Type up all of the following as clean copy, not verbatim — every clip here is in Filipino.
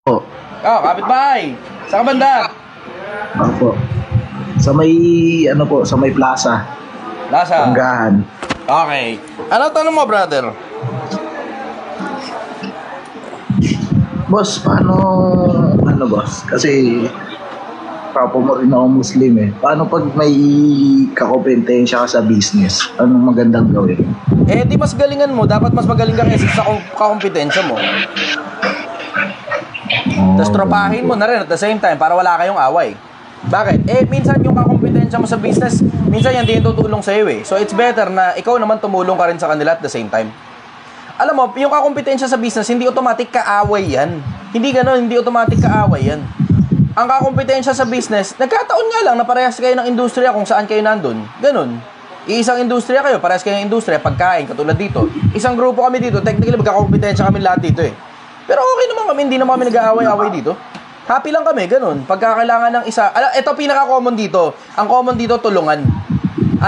Po. Oh, kapitbahay. Sa banda? Opo. Sa may, ano po, sa may plaza. Lasa. Tanggahan. Okay. Ano tanong mo, brother? Boss, paano, ano boss? Kasi, papo mo rin ako Muslim eh. Paano pag may kakompetensya ka sa business? Anong magandang gawin? Eh, di mas galingan mo. Dapat mas magaling ka kasi sa kakompetensya mo. Tapos tropahin mo na rin at the same time para wala kayong away. Bakit? Eh, minsan yung kakompetensya mo sa business, minsan yan din tutulong sa'yo eh. So, it's better na ikaw naman tumulong ka rin sa kanila at the same time. Alam mo, yung kakompetensya sa business, hindi automatic kaaway yan. Hindi gano'n, hindi automatic kaaway yan. Ang kakompetensya sa business, nagkataon nga lang na parehas kayo ng industriya kung saan kayo nandun. Ganon. Iisang industriya kayo, parehas kayo ng industriya, pagkain, katulad dito. Isang grupo kami dito, technically magkakompetensya kami lahat dito eh. Pero okay naman kami, hindi naman kami nag-aaway-away dito. Happy lang kami, ganun. Pagka kailangan ng isa, ito pinaka-common dito. Ang common dito, tulungan.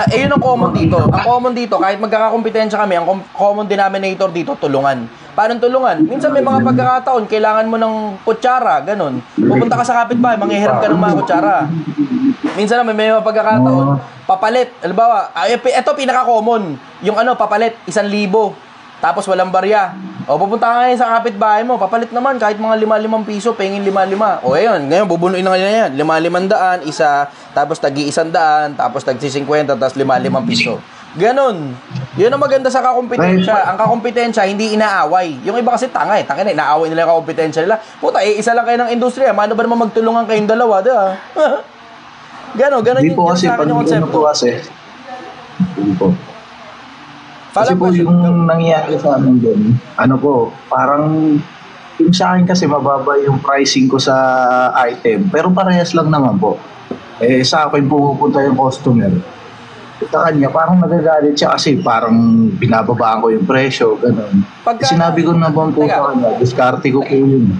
Yun ang common dito. Ang common dito, kahit magkakakompetensya kami, ang common denominator dito, tulungan. Paano tulungan? Minsan may mga pagkakataon, kailangan mo ng kutsara, ganun. Pupunta ka sa kapitbahay, manghihiram ka ng mga kutsara. Minsan naman may mga pagkakataon, papalit. Halimbawa, ito pinaka-common. Yung papalit, 1,000. Tapos walang barya. O, pupunta ka ngayon sa kapitbahay mo, papalit naman kahit mga 5-5 piso, pengin 5-5. O, ayun, ngayon, bubunuin na ngayon yan. 5-500, isa, tapos tagi-100, tapos tagsi-50, tapos 5-5 piso. Ganon. Yun ang maganda sa kakompetensya. Ang kakompetensya, hindi inaaway. Yung iba kasi tanga eh. Tanga na, inaaway nila yung kakompetensya nila. Puta, isa lang kayo ng industriya. Mano ba naman magtulungan kayong dalawa, diba? Ganon Hindi po kasi, pag ano po kasi, hindi po. Kasi po yung nangyayari sa amin doon, ano po, parang yung sa akin kasi mababa yung pricing ko sa item, pero parehas lang naman po. Eh sa akin pupunta yung customer. Sa kanya parang nagagalit siya kasi parang binababaan ko yung presyo, gano'n. Sinabi ko naman po sa kanya, diskarte ko po yun.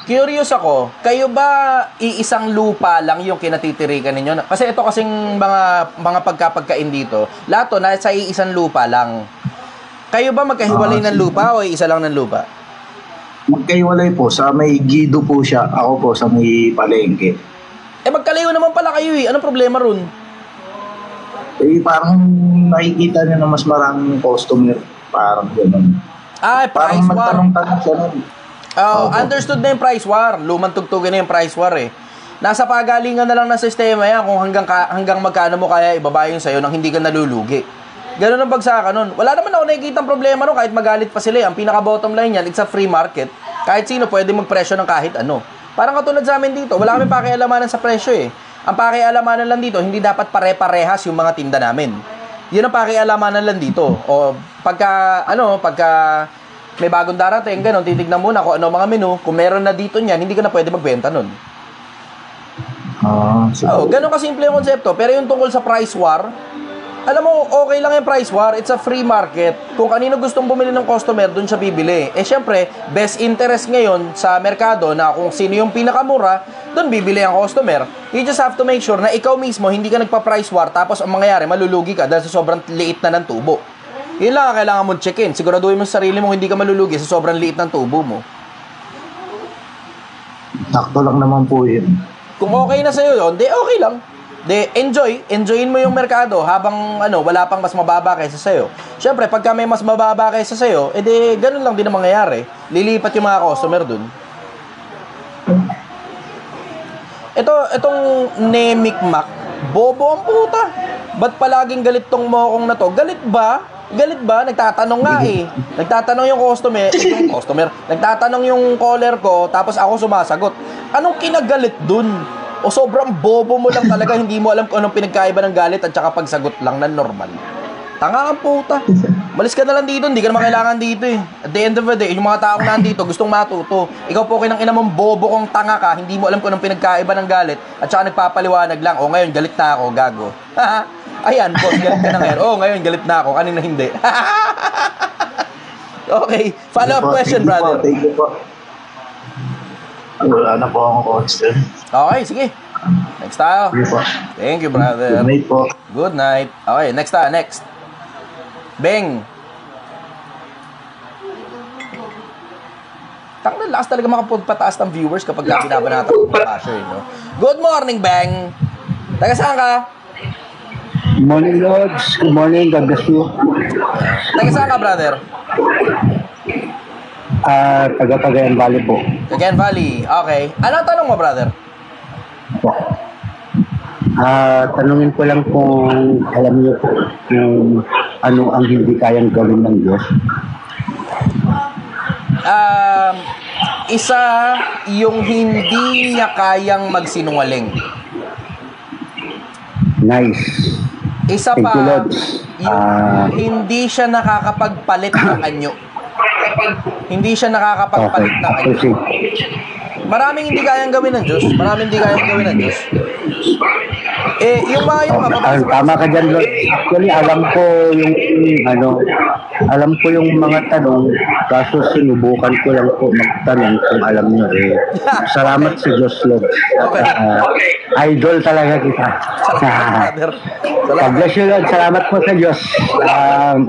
Curious ako, kayo ba iisang lupa lang yung kinatitirikan ninyo? Kasi ito kasing mga pagkapagkain dito, lahat to nasa iisang lupa lang. Kayo ba magkahiwalay ng lupa o isa lang ng lupa? Magkahiwalay po, sa may Guido po siya, ako po sa may Palengke. Eh magkalayo naman pala kayo eh, anong problema ron? Eh, parang nakikita niyo na mas maraming customer. Parang gano'n. Price war. Parang nagtanong-tanong siya nun. Understood na yung price war. Lumang tugtugin na yung price war eh. Nasa pagalingan na lang ng sistema yan kung hanggang magkano mo kaya ibaba yung sa'yo nang hindi ka nalulugi. Ganun ang bagsakan nun. Wala naman ako nakikita ang problema nun kahit magalit pa sila eh. Ang pinaka-bottom line yan, it's a free market. Kahit sino pwede magpresyo ng kahit ano. Parang katulad sa amin dito, wala kami pakialamanan sa presyo eh. Ang pakialamanan lang dito, hindi dapat pare-parehas yung mga tinda namin. Yun ang pakialamanan lang dito. O pagka may bagong darating, ganun, titignan muna kung ano mga menu. Kung meron na dito niyan, hindi ka na pwede magbenta nun. Ganun kasimple yung konsepto. Pero yung tungkol sa price war, alam mo, okay lang yung price war. It's a free market. Kung kanino gustong bumili ng customer, dun siya bibili. Eh, syempre, best interest ngayon sa merkado na kung sino yung pinakamura, dun bibili ang customer. You just have to make sure na ikaw mismo, hindi ka nagpa-price war, tapos ang mangyayari, malulugi ka dahil sa sobrang liit na ng tubo. Yun lang ang kailangan mong check-in. Siguraduhin mo sa sarili mo, hindi ka malulugi sa sobrang liit ng tubo mo. Sakto lang naman po yun. Kung okay na sa'yo yun, di okay lang. Enjoyin mo yung merkado habang wala pang mas mababa kaysa sa'yo. Siyempre, pagka may mas mababa kaysa sa'yo, edi ganun lang din ang mangyayari. Lilipat yung mga customer dun. Itong Nemikmak, bobo ang puta. Ba't palaging galit tong mokong na to? Galit ba? Galit ba? Nagtatanong nga eh. Nagtatanong yung customer. Nagtatanong yung caller ko, tapos ako sumasagot. Anong kinagalit dun? O sobrang bobo mo lang talaga, hindi mo alam kung anong pinagkaiba ng galit at saka pagsagot lang na normal. Tanga kang puta. Malis ka na lang dito, hindi ka naman kailangan dito eh. At the end of the day, yung mga taong nandito gustong matuto. Ikaw po kinang ina mong bobo kong tanga ka, hindi mo alam kung anong pinagkaiba ng galit at saka nagpapaliwanag lang, ngayon galit na ako, gago. Ayan, boss, galit ka na ngayon. Ngayon galit na ako, kanina hindi. Okay, follow-up question, brother. Thank you po. Wala na po akong question. Okay, sige. Next tayo. Thank you, brother. Good night po. Good night. Okay, next. Beng. Tanggal lakas talaga makapagpataas ng viewers kapag binabanatan ng mga basher, no? Good morning, Bang! Taga saan ka? Good morning, Lods. Good morning. God bless you. Taga saan ka, brother? Taga Cagayan Valley po. Cagayan Valley. Okay. Anong tanong mo, brother? Tanungin ko lang kung alam niyo po kung ano ang hindi kayang gawin ng Diyos. Isa, yung hindi niya kayang magsinungaling. Nice. Isa Thank pa, you, Lods. yung hindi siya nakakapagpalit ng anyo. Hindi siya nakakapagpalit ng anyo. Proceed. Maraming hindi kayang gawin ng Diyos. Maraming hindi kayang gawin ng Diyos. Yung mga yung Tama ka dyan, Lord. Actually, alam ko yung mga tanong, kaso sinubukan ko lang po magtanong kung alam nyo. Salamat sa Diyos, Lord. Idol talaga kita. God bless you, Lord. Salamat po sa Diyos.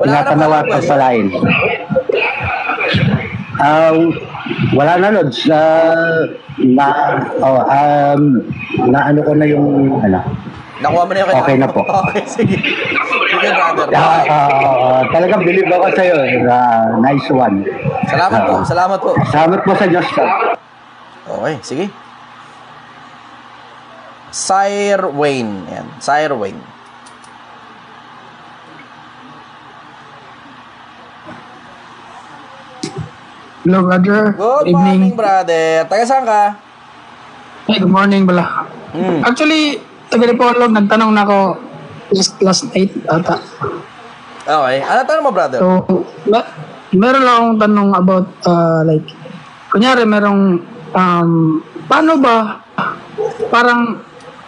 Ingatan nawa at pagpalain. Wala na, Lods. Naano ko na yung nakuha mo na yung okay na po. Okay, sige. Sige, brother. Talagang believe ako sa'yo. Nice one. Salamat po. Salamat po. Salamat po sa Diyos. Okay, sige. Sire Wayne. Yan. Sire Wayne. Hello, brother. Good morning, Evening. brother. Taga saan ka? Hey, good morning, bala. Actually, taga Dipolog, nagtanong na ako last night ata. Okay. Ano tanong mo, brother? So, meron lang akong tanong about, like, kunyari, merong, paano ba parang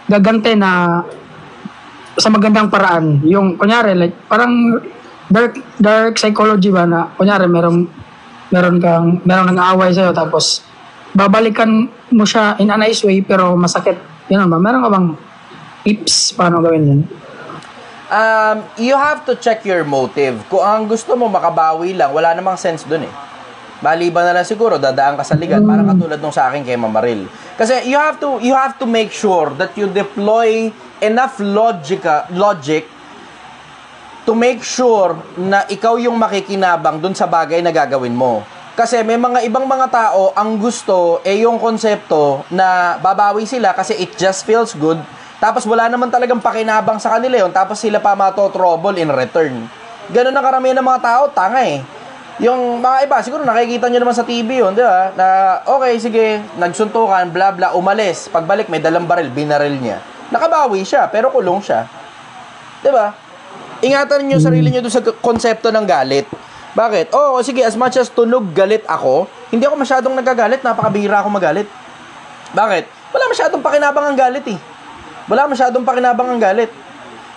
gagante na sa magandang paraan? Yung, kunyari, like, parang dark psychology ba na, kunyari, meron nang-aaway sa'yo tapos babalikan mo siya in a nice way pero masakit. Yan ba? Meron ka bang tips paano gawin yun? You have to check your motive. Kung ang gusto mo makabawi lang, wala namang sense dun eh. Maliban na lang siguro, dadaan ka sa ligan. Parang katulad nung sa akin kay Mamaril. Kasi you have to make sure that you deploy enough logic to make sure na ikaw yung makikinabang dun sa bagay na gagawin mo. Kasi may mga ibang mga tao, ang gusto yung konsepto na babawi sila kasi it just feels good. Tapos wala naman talagang pakinabang sa kanila yun. Tapos sila pa mato-trouble in return. Ganun ang karamihan ng mga tao, tanga eh. Yung mga iba, siguro nakikita nyo naman sa TV yun, di ba? Na, okay, sige, nagsuntukan, bla bla, umalis. Pagbalik, may dalang baril, binaril niya. Nakabawi siya, pero kulong siya. Di ba? Ingatan niyo sarili niyo doon sa konsepto ng galit. Bakit? Sige, as much as tunog galit ako, hindi ako masyadong nagagalit, napakabihira ako magalit. Bakit? Wala masyadong pakinabang ang galit eh. Wala masyadong pakinabang ang galit.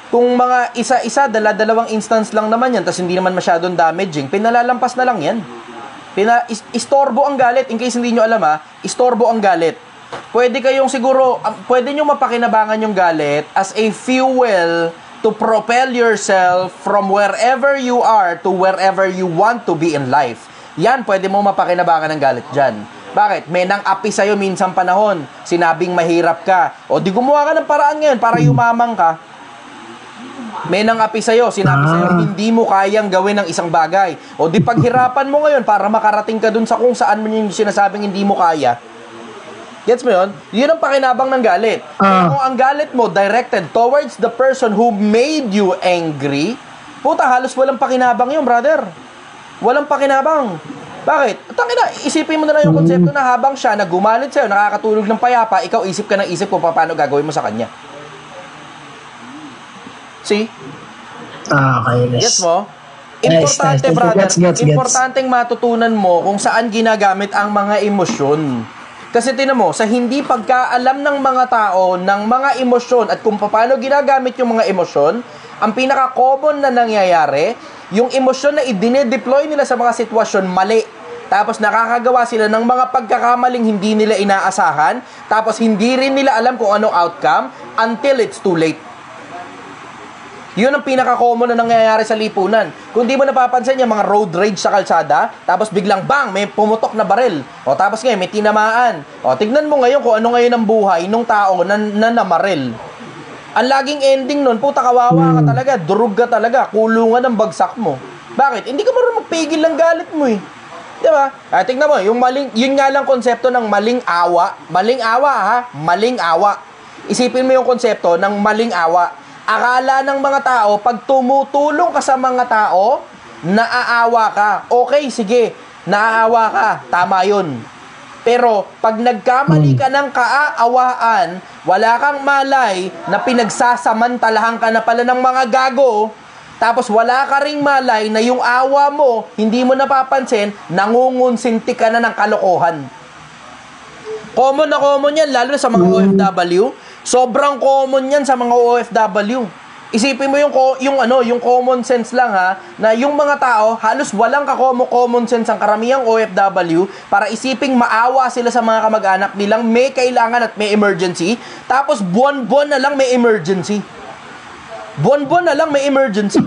Kung mga isa-isa, dalawang instance lang naman yan, tapos hindi naman masyadong damaging, pinalalampas na lang yan. Istorbo ang galit. In case hindi nyo alam istorbo ang galit. Pwede kayong siguro, pwede nyo mapakinabangan yung galit as a fuel to propel yourself from wherever you are to wherever you want to be in life. Yan, pwede mo mapakinabangan ng galit dyan. Bakit? May nang-api sa'yo minsang panahon. Sinabing mahirap ka. O di gumawa ka ng paraan ngayon para yumamang ka. May nang-api sa'yo. Sinabi sa'yo, hindi mo kayang gawin ng isang bagay. O di paghirapan mo ngayon para makarating ka dun sa kung saan mo yung sinasabing hindi mo kaya. Gets mo yun? Yun ang pakinabang ng galit. Kung ang galit mo directed towards the person who made you angry, puta, halos walang pakinabang yun, brother. Walang pakinabang. Bakit? Tangina, isipin mo na lang yung konsepto na habang siya nagumalit sa'yo, nakakatulog ng payapa, ikaw isip ka ng isip kung paano gagawin mo sa kanya. See? Okay, Gets mo? Importante, nice. brother. Gets. Importanteng matutunan mo kung saan ginagamit ang mga emosyon. Kasi tinan mo, sa hindi pagkaalam ng mga tao ng mga emosyon at kung paano ginagamit yung mga emosyon, ang pinaka-common na nangyayari, yung emosyon na i-deploy nila sa mga sitwasyon mali. Tapos nakakagawa sila ng mga pagkakamaling hindi nila inaasahan, tapos hindi rin nila alam kung anong outcome until it's too late. Yun ang pinaka-common na nangyayari sa lipunan. Kung di mo napapansin yung mga road rage sa kalsada, tapos biglang bang, may pumutok na baril. O tapos ngayon, may tinamaan. O tignan mo ngayon kung ano ngayon ang buhay nung tao na namaril. Ang laging ending nun, puta kawawa ka talaga, durug ka talaga, kulungan ang bagsak mo. Bakit? Hindi ka marunong magpigil ng galit mo eh. Diba? Tignan mo, yun nga lang konsepto ng maling awa. Maling awa ha? Maling awa. Isipin mo yung konsepto ng maling awa. Akala ng mga tao, pag tumutulong ka sa mga tao, naaawa ka. Okay, sige, naaawa ka. Tama yun. Pero, pag nagkamali ka ng kaaawaan, wala kang malay na pinagsasamantalahan ka na pala ng mga gago, tapos wala ka ring malay na yung awa mo, hindi mo napapansin, nangungunsinti ka na ng kalokohan. Common na common yan, lalo na sa mga OFW. Sobrang common yan sa mga OFW. Isipin mo yung common sense lang ha, na yung mga tao, halos walang common sense ang karamihang OFW para isiping maawa sila sa mga kamag-anak nilang may kailangan at may emergency, tapos buwan-buwan na lang may emergency. Buwan-buwan na lang may emergency.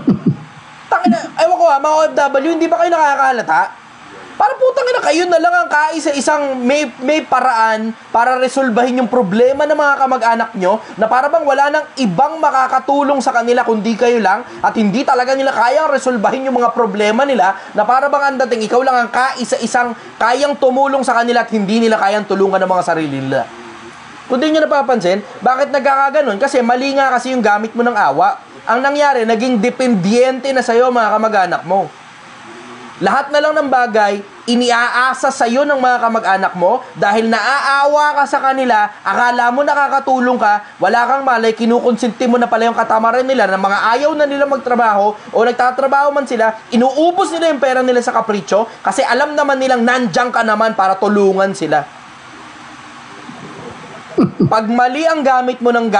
Tangina, ewan ko ha, mga OFW, hindi ba kayo nakakahalata? Parang putang ina, kayo na lang ang kaisa-isang may paraan para resolbahin yung problema ng mga kamag-anak nyo na para bang wala nang ibang makakatulong sa kanila kundi kayo lang at hindi talaga nila kayang resolbahin yung mga problema nila na para bang ang dating ikaw lang ang kaisa-isang kayang tumulong sa kanila at hindi nila kayang tulungan ng mga sarili nila. Kung di nyo napapansin, bakit nagkakaganon? Kasi mali nga kasi yung gamit mo ng awa. Ang nangyari, naging dependyente na sa'yo mga kamag-anak mo. Lahat na lang ng bagay, iniaasa sa'yo ng mga kamag-anak mo dahil naaawa ka sa kanila, akala mo nakakatulong ka, wala kang malay, kinukonsinti mo na pala yung katamaran nila ng mga ayaw na nila magtrabaho o nagtatrabaho man sila, inuubos nila yung pera nila sa kapritsyo kasi alam naman nilang nandiyan ka naman para tulungan sila. Pag mali ang gamit mo ng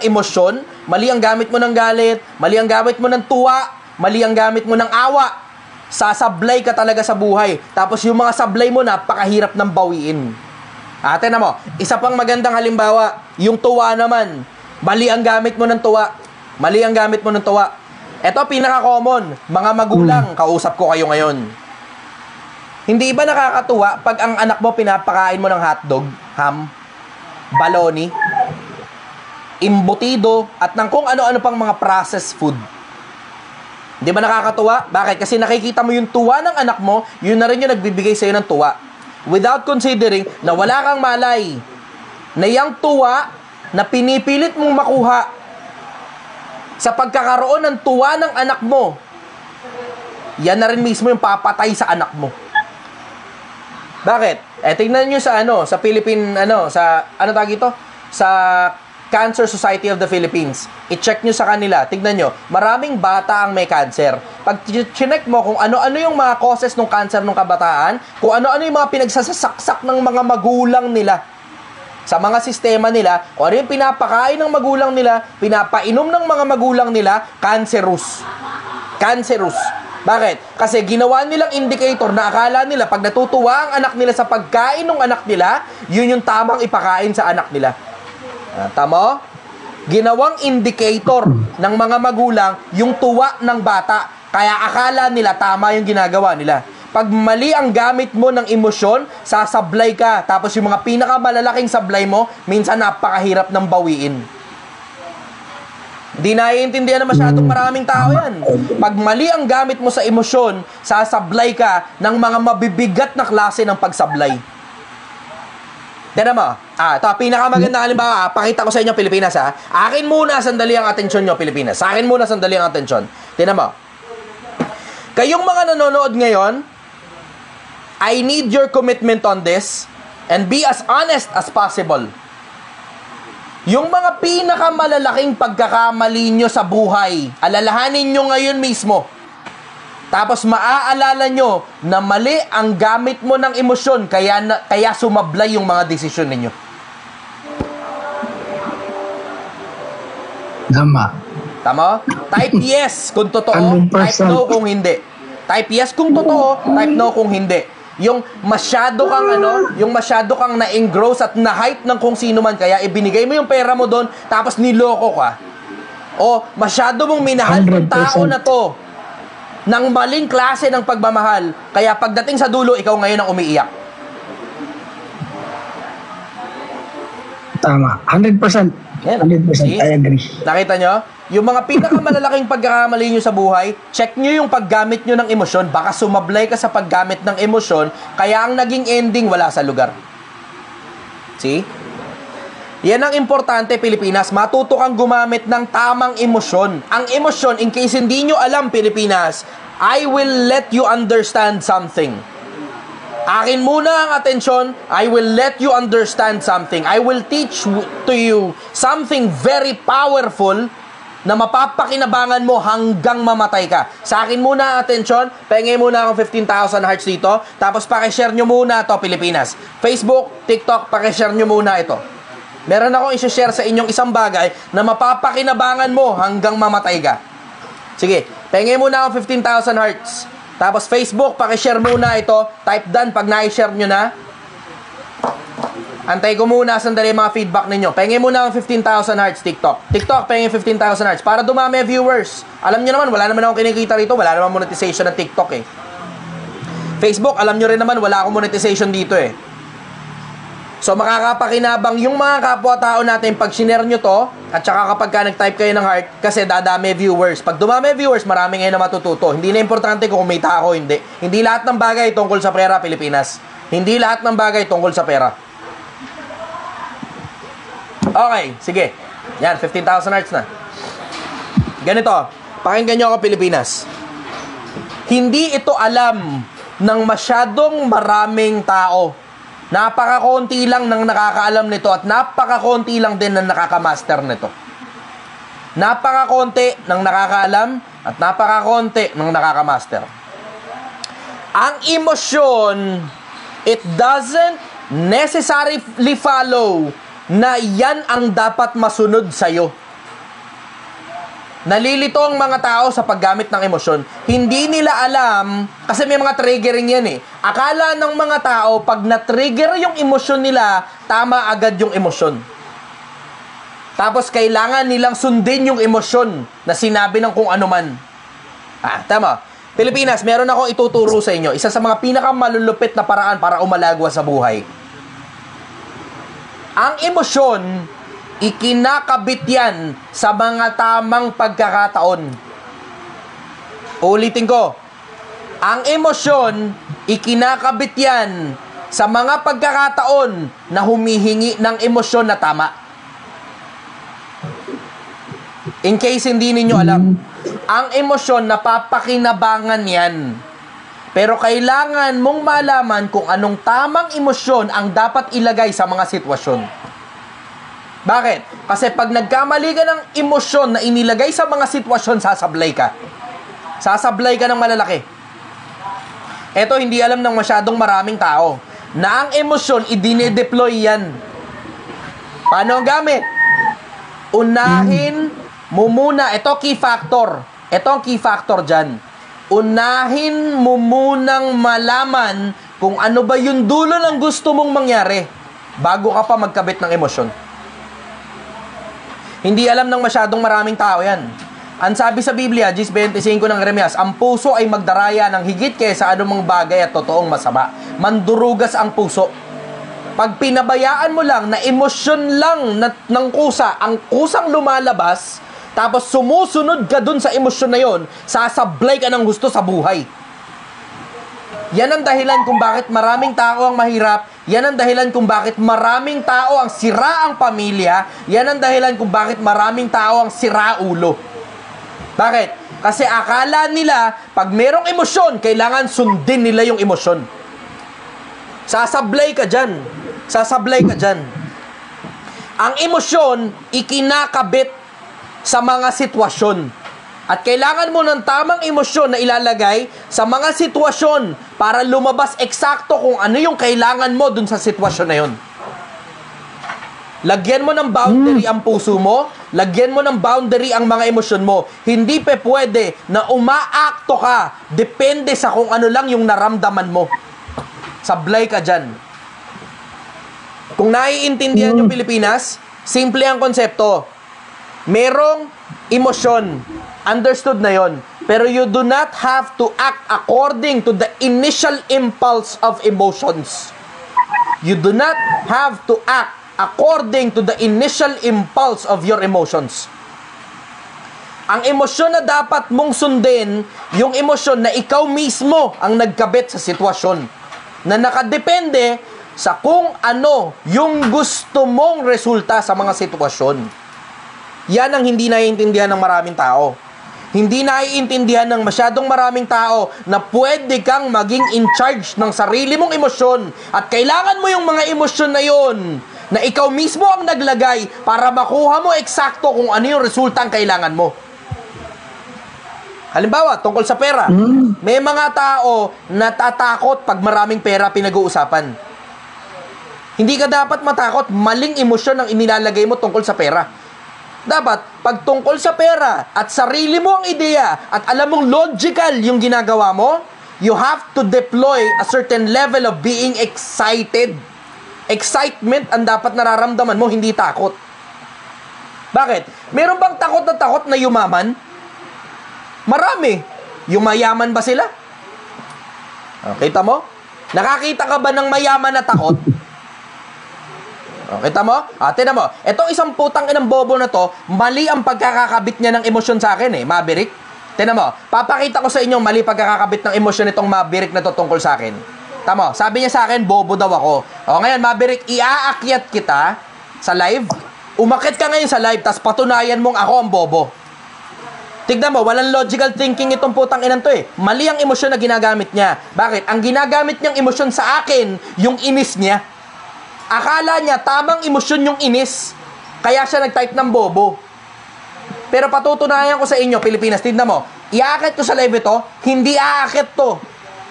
emosyon, mali ang gamit mo ng galit, mali ang gamit mo ng tuwa, mali ang gamit mo ng awa, sasablay ka talaga sa buhay. Tapos yung mga sablay mo, napakahirap ng bawiin. Ate na mo, isa pang magandang halimbawa, yung tuwa naman. Mali ang gamit mo ng tuwa. Mali ang gamit mo ng tuwa. Ito, pinaka-common. Mga magulang, kausap ko kayo ngayon. Hindi ba nakakatuwa pag ang anak mo pinapakain mo ng hotdog, ham, baloney, imbutido, at ng kung ano-ano pang mga processed food? Di ba nakakatuwa? Bakit? Kasi nakikita mo yung tuwa ng anak mo, yun na rin yung nagbibigay sa'yo ng tuwa. Without considering na wala kang malay na yung tuwa na pinipilit mong makuha sa pagkakaroon ng tuwa ng anak mo, yan na rin mismo yung papatay sa anak mo. Bakit? Tingnan nyo sa sa Philippine, sa Cancer Society of the Philippines. I-check nyo sa kanila. Tignan nyo, maraming bata ang may cancer. Pag chinek mo kung ano-ano yung mga causes ng cancer ng kabataan, kung ano-ano yung mga pinagsasaksak ng mga magulang nila sa mga sistema nila, kung ano yung pinapakain ng magulang nila, pinapainom ng mga magulang nila, cancerous. Cancerous. Bakit? Kasi ginawa nilang indicator na akala nila pag natutuwa ang anak nila sa pagkain ng anak nila, yun yung tamang ipakain sa anak nila. Tama? Ginawang indicator ng mga magulang yung tuwa ng bata. Kaya akala nila tama yung ginagawa nila. Pag mali ang gamit mo ng emosyon, sasablay ka. Tapos yung mga pinakamalalaking sablay mo, minsan napakahirap ng bawiin. Di naiintindihan na masyadong maraming tao yan. Pag mali ang gamit mo sa emosyon, sasablay ka ng mga mabibigat na klase ng pagsablay. Tignan mo. Ito, pinakamaganda halimbawa, pakita ko sa inyo, Pilipinas, ha. Akin muna, sandali ang atensyon nyo, Pilipinas. Sa akin muna, sandali ang atensyon. Tignan mo. Kayong mga nanonood ngayon, I need your commitment on this and be as honest as possible. Yung mga pinakamalalaking pagkakamali nyo sa buhay, alalahanin nyo ngayon mismo. Tapos maaalala nyo na mali ang gamit mo ng emosyon kaya sumablay yung mga desisyon ninyo. Tama? Type yes kung totoo, type no kung hindi. Type yes kung totoo, type no kung hindi. Yung masyado kang na-engross at na-hype ng kung sino man kaya ibinigay mo yung pera mo doon tapos niloko ka. O masyado mong minahal ng 100%. tao na to ng maling klase ng pagmamahal, kaya pagdating sa dulo, ikaw ngayon ang umiiyak. Tama. 100%. Yan. 100%. See? I agree. Nakita nyo? Yung mga pinakamalalaking pagkakamali nyo sa buhay, check nyo yung paggamit nyo ng emosyon. Baka sumablay ka sa paggamit ng emosyon, kaya ang naging ending wala sa lugar. See? Yan ang importante, Pilipinas. Matuto kang gumamit ng tamang emosyon. Ang emosyon, in case hindi nyo alam, Pilipinas, I will let you understand something. Akin muna ang atensyon, I will let you understand something. I will teach to you something very powerful na mapapakinabangan mo hanggang mamatay ka. Sa akin muna ang atensyon, pengay muna akong 15,000 hearts dito, tapos pakishare nyo muna to, Pilipinas. Facebook, TikTok, pakishare nyo muna ito. Meron akong isi-share sa inyong isang bagay na mapapakinabangan mo hanggang mamatay ka. Sige, pengay muna akong 15,000 hearts. Tapos Facebook, pakishare muna ito. Type done pag na-share nyo na. Antay ko muna sandali mga feedback ninyo. Pengay muna akong 15,000 hearts TikTok. TikTok, pengay 15,000 hearts. Para dumami viewers. Alam nyo naman, wala naman akong kinikita rito. Wala naman monetization ng TikTok eh. Facebook, alam nyo rin naman, wala akong monetization dito eh. So makakapakinabang yung mga kapwa-tao natin pag sinare nyo to, at saka kapag ka nag-type kayo ng heart, kasi dadami viewers. Pag dumami viewers, marami ngayon na matututo. Hindi na importante kung kumita ako, hindi. Hindi lahat ng bagay tungkol sa pera, Pilipinas. Hindi lahat ng bagay tungkol sa pera. Okay, sige. Yan, 15,000 hearts na. Ganito, pakinggan nyo ako, Pilipinas. Hindi ito alam ng masyadong maraming tao. Napakakonti lang ng nakakaalam nito at napakakonti lang din ng nakakamaster nito. Napakakonti ng nakakaalam at napakakonti ng nakakamaster. Ang emosyon, it doesn't necessarily follow na yan ang dapat masunod sa'yo. Nalilito ang mga tao sa paggamit ng emosyon. Hindi nila alam, kasi may mga triggering yan eh. Akala ng mga tao, pag na-trigger yung emosyon nila, tama agad yung emosyon. Tapos kailangan nilang sundin yung emosyon na sinabi ng kung ano man. Tama. Pilipinas, meron akong ituturo sa inyo. Isa sa mga pinakamalulupit na paraan para umalagwa sa buhay. Ang emosyon, ikinakabit yan sa mga tamang pagkakataon. Ulitin ko. Ang emosyon, ikinakabit yan sa mga pagkakataon na humihingi ng emosyon na tama. In case hindi ninyo alam, ang emosyon, napapakinabangan yan. Pero kailangan mong malaman kung anong tamang emosyon ang dapat ilagay sa mga sitwasyon. Bakit? Kasi pag nagkamali ka ng emosyon na inilagay sa mga sitwasyon, sasablay ka. Sasablay ka ng malalaki. Eto, hindi alam ng masyadong maraming tao na ang emosyon, idine-deploy yan. Paano ang gamit? Unahin mo muna. Ito key factor. Ito ang key factor dyan. Unahin mo munang malaman kung ano ba yung dulo ng gusto mong mangyari bago ka pa magkabit ng emosyon. Hindi alam ng masyadong maraming tao yan. Ang sabi sa Biblia, 10:25 ng Jeremias, ang puso ay magdaraya ng higit kaysa anumang bagay at totoong masama. Mandurugas ang puso. Pag pinabayaan mo lang na emosyon lang ng kusa, ang kusang lumalabas, tapos sumusunod ka dun sa emosyon na yon, sasablay ka ng gusto sa buhay. Yan ang dahilan kung bakit maraming tao ang mahirap. Yan ang dahilan kung bakit maraming tao ang sira ang pamilya. Yan ang dahilan kung bakit maraming tao ang sira ulo. Bakit? Kasi akala nila, pag merong emosyon, kailangan sundin nila yung emosyon. Sasablay ka dyan. Sasablay ka dyan. Ang emosyon, ikinakabit sa mga sitwasyon. At kailangan mo ng tamang emosyon na ilalagay sa mga sitwasyon para lumabas eksakto kung ano yung kailangan mo dun sa sitwasyon na yun. Lagyan mo ng boundary ang puso mo, lagyan mo ng boundary ang mga emosyon mo. Hindi pa pwede na umaakto ka, depende sa kung ano lang yung naramdaman mo. Sablay ka dyan. Kung naiintindihan yung Pilipinas, simple ang konsepto. Merong Emosyon. Understood na yon. Pero you do not have to act according to the initial impulse of emotions. You do not have to act according to the initial impulse of your emotions. Ang emosyon na dapat mong sundin, yung emosyon na ikaw mismo ang nagkabit sa sitwasyon. Na nakadepende sa kung ano yung gusto mong resulta sa mga sitwasyon. Yan ang hindi naiintindihan ng maraming tao. Hindi naiintindihan ng masyadong maraming tao na pwede kang maging in charge ng sarili mong emosyon at kailangan mo yung mga emosyon na yon na ikaw mismo ang naglagay para makuha mo eksakto kung ano yung resulta ang kailangan mo. Halimbawa, tungkol sa pera. May mga tao natatakot pag maraming pera pinag-uusapan. Hindi ka dapat matakot, maling emosyon ang inilalagay mo tungkol sa pera. Dapat, pag tungkol sa pera at sarili mo ang ideya at alam mong logical yung ginagawa mo, you have to deploy a certain level of being excited. Excitement ang dapat nararamdaman mo, hindi takot. Bakit? Meron bang takot na yumaman? Marami. Yung mayaman ba sila? Kita mo? Nakakita ka ba ng mayaman na takot? Kita mo? Tignan mo. Itong isang putang inang bobo na to, mali ang pagkakakabit niya ng emosyon sa akin Maverick. Tignan mo. Papakita ko sa inyo mali pagkakakabit ng emosyon nitong Maverick na to tungkol sa akin. Tama, sabi niya sa akin, bobo daw ako. Ngayon, Maverick, iaakyat kita sa live. Umakit ka ngayon sa live, tas patunayan mong ako ang bobo. Tignan mo, walang logical thinking itong putang inang to Mali ang emosyon na ginagamit niya. Bakit? Ang ginagamit niyang emosyon sa akin, yung inis niya. Akala niya, tamang emosyon yung inis. Kaya siya nag-type ng bobo. Pero patutunayan ko sa inyo, Pilipinas, tignan mo, iaakit ko sa live ito, hindi aakit to.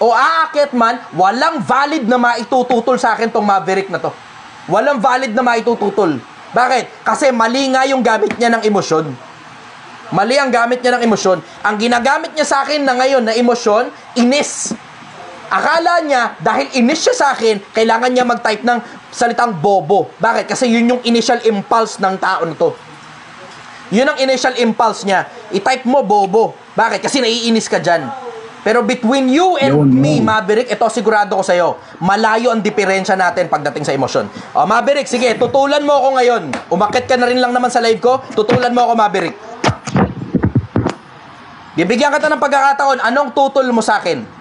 O aakit man, walang valid na maitututol sa akin tong Maverick na to. Walang valid na maitututol. Bakit? Kasi mali nga yung gamit niya ng emosyon. Mali ang gamit niya ng emosyon. Ang ginagamit niya sa akin na ngayon na emosyon, inis. Akala niya, dahil inis siya sa akin, kailangan niya mag-type ng salitang bobo. Bakit? Kasi yun yung initial impulse ng tao na to. Yun ang initial impulse niya. I-type mo bobo. Bakit? Kasi naiinis ka dyan. Pero between you and me, Maverick, ito sigurado ko sa'yo, malayo ang diferensya natin pagdating sa emosyon. Maverick, sige, tutulan mo ako ngayon. Umakit ka na rin lang naman sa live ko, tutulan mo ako, Maverick. Bibigyan kita ng pagkakataon, anong tutol mo sa akin?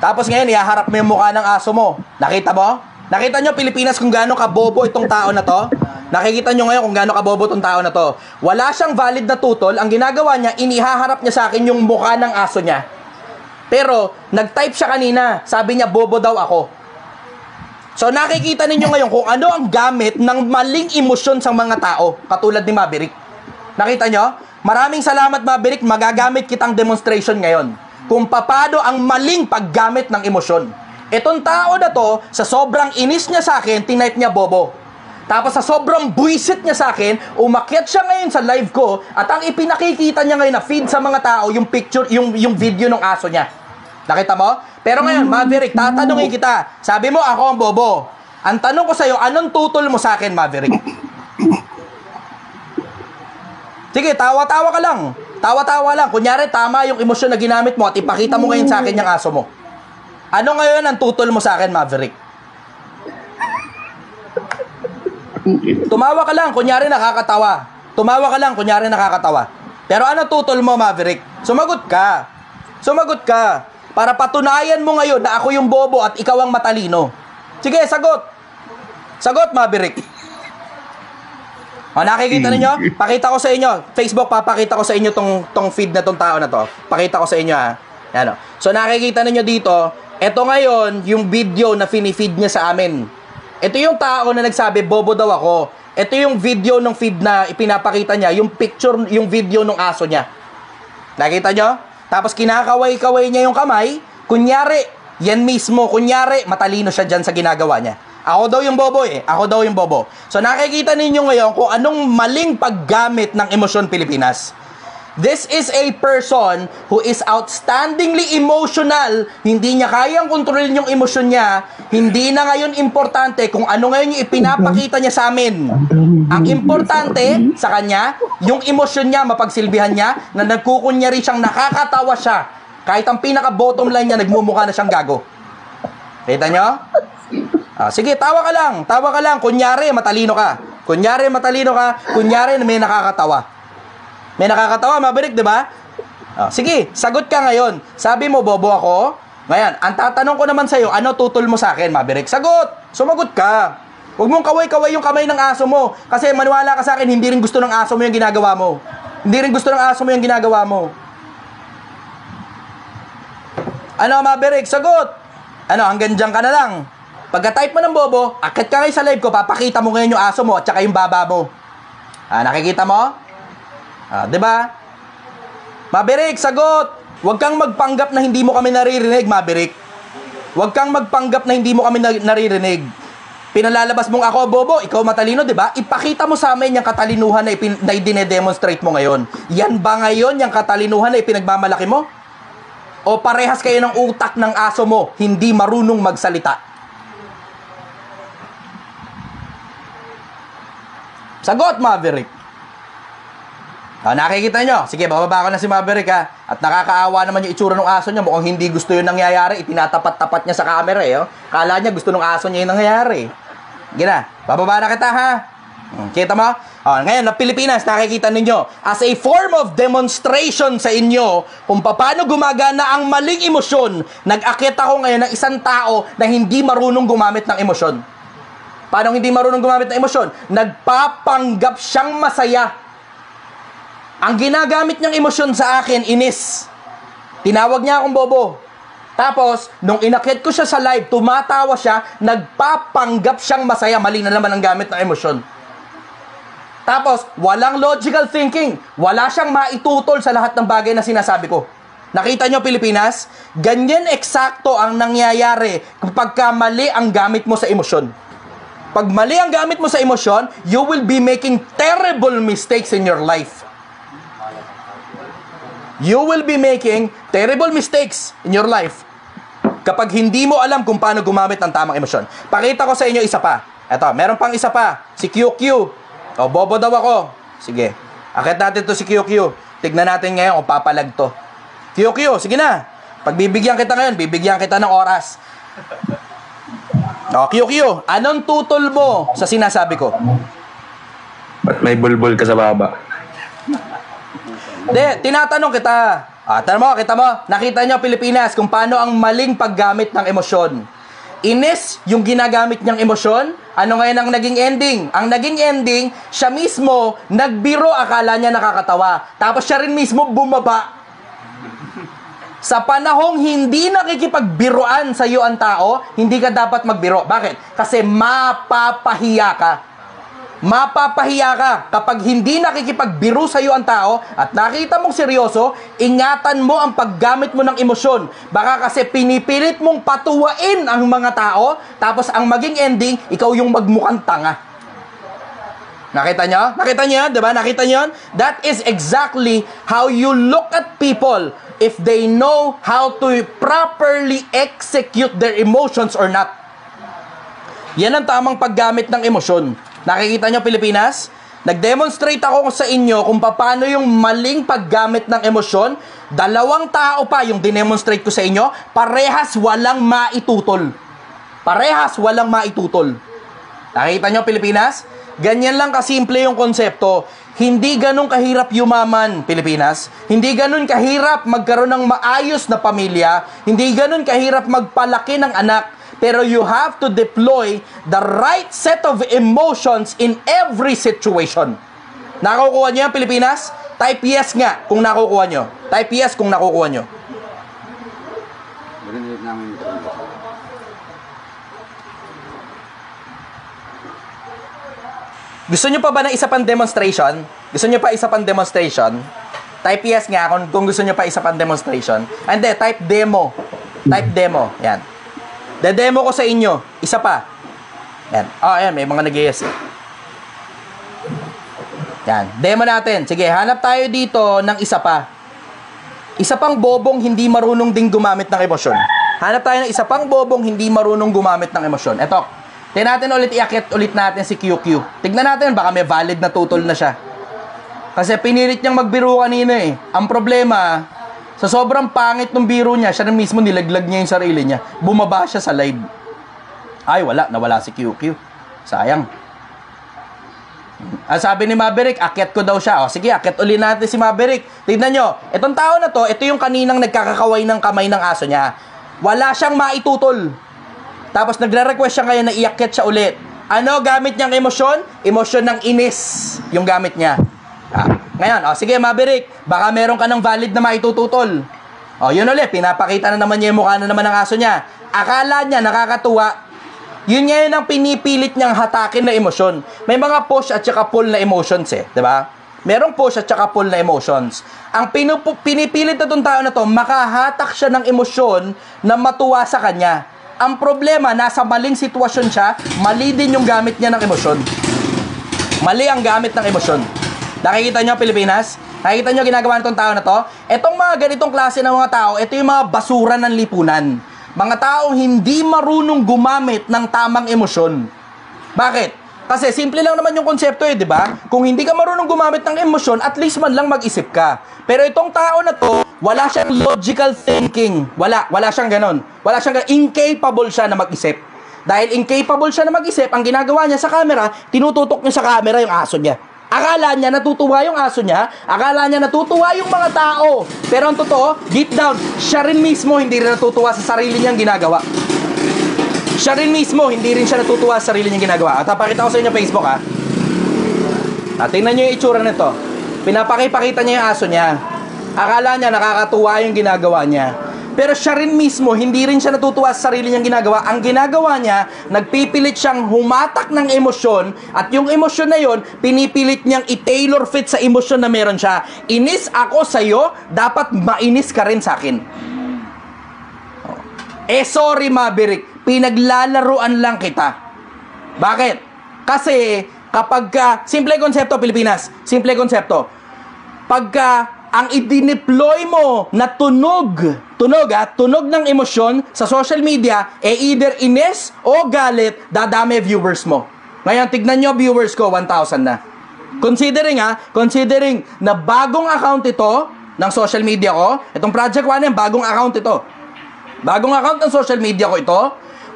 Tapos ngayon, ihaharap mo yung mukha ng aso mo. Nakita mo? Nakita nyo, Pilipinas, kung gaano kabobo itong tao na to? Nakikita nyo ngayon kung gaano kabobo itong tao na to. Wala siyang valid na tutol. Ang ginagawa niya, inihaharap niya sa akin yung mukha ng aso niya. Pero, nag-type siya kanina. Sabi niya, bobo daw ako. So, nakikita ninyo ngayon kung ano ang gamit ng maling emosyon sa mga tao, katulad ni Maverick. Nakita nyo? Maraming salamat, Maverick. Magagamit kitang demonstration ngayon kung paano ang maling paggamit ng emosyon. Itong tao na to, sa sobrang inis niya sa akin, tinype niya bobo. Tapos sa sobrang buwisit niya sa akin, umakyat siya ngayon sa live ko at ang ipinakikita niya ngayon na feed sa mga tao, yung picture, yung video ng aso niya. Nakita mo? Pero ngayon, Maverick, tatanungin kita. Sabi mo, ako ang bobo. Ang tanong ko sa'yo, anong tutol mo sa akin, Maverick? Sige, tawa-tawa ka lang. Tawa-tawa lang. Kunyari, tama yung emosyon na ginamit mo at ipakita mo ngayon sa akin yung aso mo. Ano ngayon ang tutol mo sa akin, Maverick? Tumawa ka lang, kunyari nakakatawa. Tumawa ka lang, kunyari nakakatawa. Pero ano tutol mo, Maverick? Sumagot ka. Sumagot ka. Para patunayan mo ngayon na ako yung bobo at ikaw ang matalino. Sige, sagot. Sagot, Maverick. Nakikita ninyo? Pakita ko sa inyo. Facebook, papakita ko sa inyo tong feed na tong tao na to. Pakita ko sa inyo, ha. Yan, so, nakikita ninyo dito, ito ngayon, yung video na finifeed niya sa amin. Ito yung tao na nagsabi, bobo daw ako. Ito yung video ng feed na ipinapakita niya, yung picture, yung video ng aso niya. Nakita nyo? Tapos kinakaway-kaway niya yung kamay. Kunyari, yan mismo, kunyari, matalino siya dyan sa ginagawa niya. Ako daw yung bobo Ako daw yung bobo. So nakikita ninyo ngayon kung anong maling paggamit ng emosyon Pilipinas. This is a person who is outstandingly emotional. Hindi niya kayang kontrolin yung emosyon niya. Hindi na ngayon importante kung ano ngayon yung ipinapakita niya sa amin. Ang importante sa kanya, yung emosyon niya, mapagsilbihan niya, na nagkukunyari siyang nakakatawa siya. Kahit ang pinaka-bottom line niya, nagmumukha na siyang gago. Kita nyo? Sige, tawa ka lang. Tawa ka lang. Kunyari, matalino ka. Kunyari, matalino ka. Kunyari, may nakakatawa. May nakakatawa, Maverick, di ba? Sige, sagot ka ngayon. Sabi mo, bobo ako. Ngayon, ang tatanong ko naman sa'yo, ano tutol mo sa akin, Maverick? Sagot! Sumagot ka. Huwag mong kaway-kaway yung kamay ng aso mo. Kasi maniwala ka sa akin, hindi rin gusto ng aso mo yung ginagawa mo. Hindi rin gusto ng aso mo yung ginagawa mo. Ano, Maverick? Sagot! Ano, hanggang dyan ka na lang. Pagka-type mo ng bobo, akit ka ngayon sa live ko, papakita mo ngayon yung aso mo at saka yung baba mo. Nakikita mo? Diba? Maverick, sagot! Huwag kang magpanggap na hindi mo kami naririnig, Maverick. Huwag kang magpanggap na hindi mo kami naririnig. Pinalalabas mong ako, bobo, ikaw matalino, diba? Ipakita mo sa amin yung katalinuhan na i-demonstrate mo ngayon. Yan ba ngayon yung katalinuhan na ipinagmamalaki mo? O parehas kayo ng utak ng aso mo, hindi marunong magsalita? Sagot, Maverick. Nakikita nyo? Sige, bababa ko na si Maverick ha. At nakakaawa naman yung itsura ng aso niya. Mukhang hindi gusto yung nangyayari. Itinatapat-tapat niya sa camera eh. Oh. Kala niya gusto ng aso niya yung nangyayari. Sige na, bababa na kita ha. Kita mo? Ngayon, na Pilipinas, nakikita ninyo. As a form of demonstration sa inyo kung paano gumagana ang maling emosyon, nag-akit ako ngayon ng isang tao na hindi marunong gumamit ng emosyon. Paano hindi marunong gumamit ng emosyon? Nagpapanggap siyang masaya. Ang ginagamit niyang emosyon sa akin, inis. Tinawag niya akong bobo. Tapos, nung inakit ko siya sa live, tumatawa siya, nagpapanggap siyang masaya. Mali na naman ang gamit ng emosyon. Tapos, walang logical thinking. Wala siyang maitutol sa lahat ng bagay na sinasabi ko. Nakita niyo, Pilipinas? Ganyan eksakto ang nangyayari kapag mali ang gamit mo sa emosyon. Pag mali ang gamit mo sa emosyon, you will be making terrible mistakes in your life. You will be making terrible mistakes in your life kapag hindi mo alam kung paano gumamit ng tamang emosyon. Pakita ko sa inyo isa pa. Eto, meron pang isa pa. Si QQ. Bobo daw ako. Sige. Akit natin to si QQ. Tignan natin ngayon kung papalag to. QQ, sige na. Pagbibigyan kita ngayon, bibigyan kita ng oras. QQ, anong tutol mo sa sinasabi ko? Ba't may bulbul ka sa baba? Tinatanong kita. Kita mo, nakita nyo Pilipinas kung paano ang maling paggamit ng emosyon. Inis yung ginagamit niyang emosyon. Ano ngayon ang naging ending? Ang naging ending, siya mismo nagbiro, akala niya nakakatawa. Tapos siya rin mismo bumaba. Sa panahong hindi nakikipagbiroan sa iyo ang tao, hindi ka dapat magbiro. Bakit? Kasi mapapahiya ka. Mapapahiya ka kapag hindi nakikipagbiro sa iyo ang tao at nakita mong seryoso, ingatan mo ang paggamit mo ng emosyon. Baka kasi pinipilit mong patuwain ang mga tao, tapos ang maging ending, ikaw yung magmukhang tanga. Nakita nyo? Nakita nyo yan? Diba? Nakita nyo yan? That is exactly how you look at people if they know how to properly execute their emotions or not. Yan ang tamang paggamit ng emosyon. Nakikita nyo, Pilipinas? Nag-demonstrate ako sa inyo kung paano yung maling paggamit ng emosyon. Dalawang tao pa yung dinemonstrate ko sa inyo. Parehas walang maitutol. Parehas walang maitutol. Nakikita nyo, Pilipinas? Ganyan lang kasimple yung konsepto. Hindi ganun kahirap yumaman, Pilipinas. Hindi ganun kahirap magkaroon ng maayos na pamilya. Hindi ganun kahirap magpalaki ng anak. Pero you have to deploy the right set of emotions in every situation. Nakukuha nyo yan, Pilipinas? Type yes nga kung nakukuha nyo. Type yes kung nakukuha nyo. Gusto nyo pa ba ng isa pang demonstration? Gusto nyo pa isa pang demonstration? Type yes nga kung gusto nyo pa isa pang demonstration. Hindi, type demo. Type demo. Yan. De-demo ko sa inyo. Isa pa. Yan. Ayan, may mga nag-yes. Yan, demo natin. Sige, hanap tayo dito ng isa pa. Isa pang bobong hindi marunong ding gumamit ng emosyon. Hanap tayo ng isa pang bobong hindi marunong gumamit ng emosyon. Eto, tingnan natin ulit, iakit ulit natin si QQ. Tignan natin, baka may valid na tutol na siya. Kasi pinilit niyang magbiro kanina eh. Ang problema, sa sobrang pangit ng biro niya, siya na mismo nilaglag niya yung sarili niya. Bumaba siya sa live. Ay, nawala si QQ. Sayang. Sabi ni Maverick, akyat ko daw siya. O, sige, akyat uli natin si Maverick. Tignan nyo, itong tao na to, ito yung kaninang nagkakakaway ng kamay ng aso niya. Wala siyang maitutol. Tapos nagre-request siya ngayon na iakyat siya ulit. Ano gamit niyang emosyon? Emosyon ng inis yung gamit niya. Ngayon, sige Maverick, baka meron ka ng valid na maitututol. Yun ulit, pinapakita na naman niya yung mukha na naman ng aso niya. Akala niya nakakatuwa. Yun ngayon ang pinipilit niyang hatakin na emosyon. May mga push at saka pull na emotions eh, 'di ba? Merong push at saka pull na emotions. Ang pinipilit na tong tao na to, makahatak siya ng emosyon na matuwa sa kanya. Ang problema, nasa maling sitwasyon siya, mali din yung gamit niya ng emosyon. Mali ang gamit ng emosyon. Nakikita niyo Pilipinas? Nakikita niyo ginagawa nitong tao na to? Etong mga ganitong klase ng mga tao, ito yung mga basura ng lipunan. Mga taong hindi marunong gumamit ng tamang emosyon. Bakit? Kasi simple lang naman yung konsepto eh, di ba? Kung hindi ka marunong gumamit ng emosyon, at least man lang mag-isip ka. Pero itong tao na to, wala siyang logical thinking. Wala siyang ganon. Wala siyang incapable siya na mag-isip. Dahil incapable siya na mag-isip, ang ginagawa niya sa camera, tinututok niya sa camera yung aso niya. Akala niya natutuwa yung aso niya, akala niya natutuwa yung mga tao. Pero ang totoo, deep down, siya rin mismo hindi rin natutuwa sa sarili niyang ginagawa. Siya rin mismo hindi rin siya natutuwa sa sarili niyang ginagawa. At papakita ko sa inyo Facebook ha. Tingnan niyo yung itsura nito. Pinapakita niya yung aso niya. Akala niya nakakatuwa yung ginagawa niya. Pero siya rin mismo, hindi rin siya natutuwa sa sarili niyang ginagawa. Ang ginagawa niya, nagpipilit siyang humatak ng emosyon at yung emosyon na yon, pinipilit niyang i-tailor fit sa emosyon na meron siya. Inis ako sa'yo, dapat mainis ka rin sa akin. Sorry Maverick, pinaglalaruan lang kita. Bakit? Kasi kapag simple konsepto Pilipinas, simple konsepto. Pagka ang i-deploy mo na tunog ng emosyon sa social media, either inis o galit, dadami viewers mo. Ngayon, tignan nyo viewers ko, 1,000 na. Considering na bagong account ito ng social media ko, itong Project One, bagong account ito. Bagong account ng social media ko ito,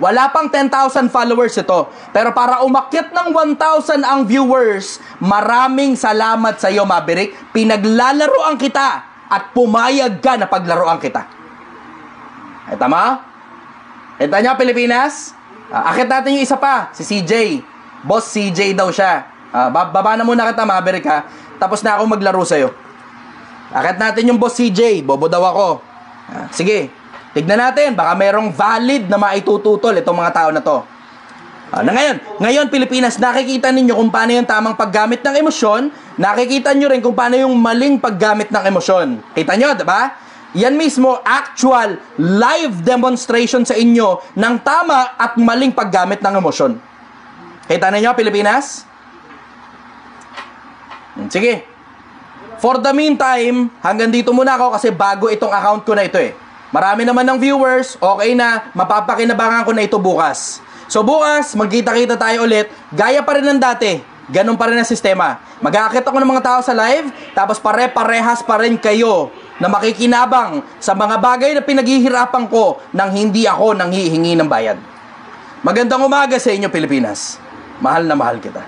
wala pang 10,000 followers ito. Pero para umakyat ng 1,000 ang viewers, maraming salamat sa iyo, Maverick. Pinaglalaroan kita at pumayag ka na paglaruan kita. Ay, tama? Ito niya, Pilipinas. Akit natin yung isa pa, si CJ. Boss CJ daw siya. Baba na muna kita, Maverick ha. Tapos na ako maglaro sa'yo. Akit natin yung boss CJ. Bobo daw ako. Sige. Tignan natin, baka merong valid na maitututol itong mga tao na to. Ngayon Pilipinas, nakikita ninyo kung paano yung tamang paggamit ng emosyon, nakikita nyo rin kung paano yung maling paggamit ng emosyon. Kita nyo, diba? Yan mismo, actual, live demonstration sa inyo ng tama at maling paggamit ng emosyon. Kita ninyo, Pilipinas? Sige. For the meantime, hanggang dito muna ako kasi bago itong account ko na ito eh. Marami naman ng viewers, okay na, mapapakinabangan ko na ito bukas. So bukas, magkita-kita tayo ulit, gaya pa rin ng dati, ganun pa rin ang sistema. Mag-aakit ako ng mga tao sa live, tapos pare-parehas pa rin kayo na makikinabang sa mga bagay na pinaghihirapan ko nang hindi ako nanghihingi ng bayad. Magandang umaga sa inyo, Pilipinas. Mahal na mahal kita.